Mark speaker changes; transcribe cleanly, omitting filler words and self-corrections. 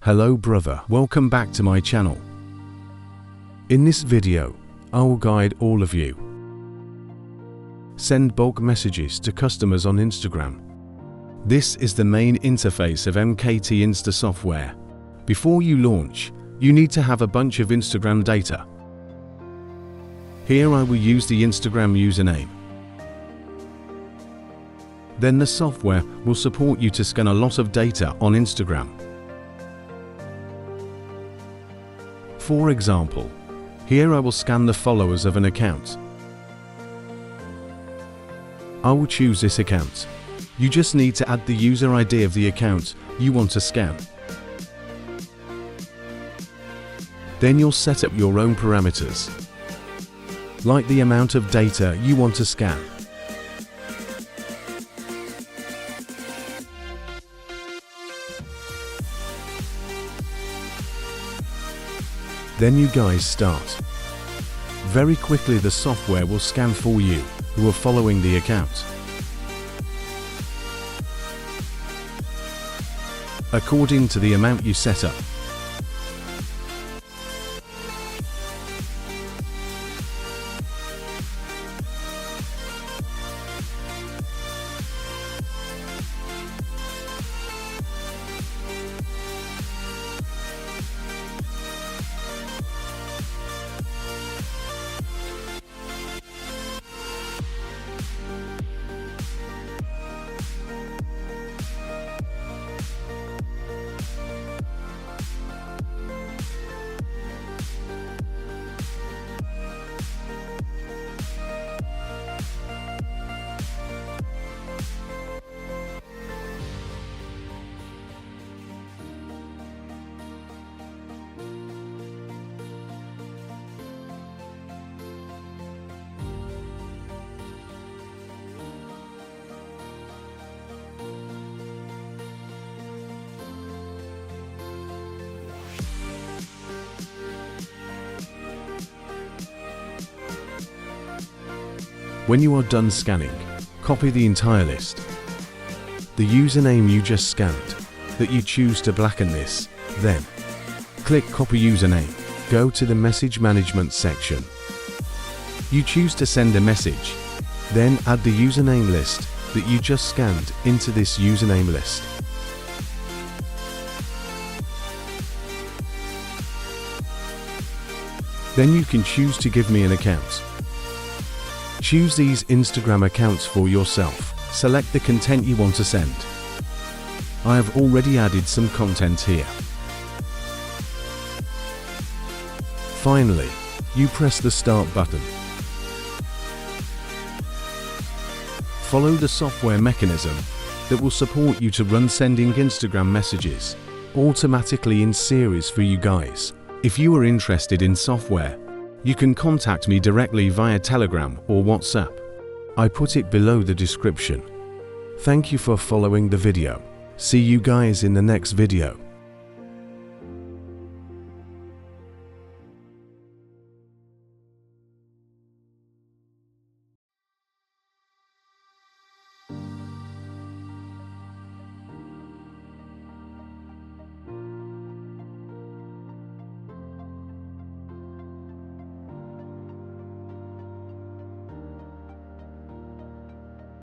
Speaker 1: Hello brother, welcome back to my channel. In this video, I will guide all of you. Send bulk messages to customers on Instagram. This is the main interface of MKT Insta software. Before you launch, you need to have a bunch of Instagram data. Here I will use the Instagram username. Then the software will support you to scan a lot of data on Instagram. For example, here I will scan the followers of an account. I will choose this account. You just need to add the user ID of the account you want to scan. Then you'll set up your own parameters, like the amount of data you want to scan. Then you guys start. Very quickly the software will scan for you who are following the account. According to the amount you set up. When you are done scanning, copy the entire list. The username you just scanned, that you choose to blacken this, then click Copy Username. Go to the Message Management section. You choose to send a message, then add the username list that you just scanned into this username list. Then you can choose to give me an account. Choose these Instagram accounts for yourself. Select the content you want to send. I have already added some content here. Finally, you press the Start button. Follow the software mechanism that will support you to run sending Instagram messages automatically in series for you guys. If you are interested in software, you can contact me directly via Telegram or WhatsApp. I put it below the description. Thank you for following the video. See you guys in the next video.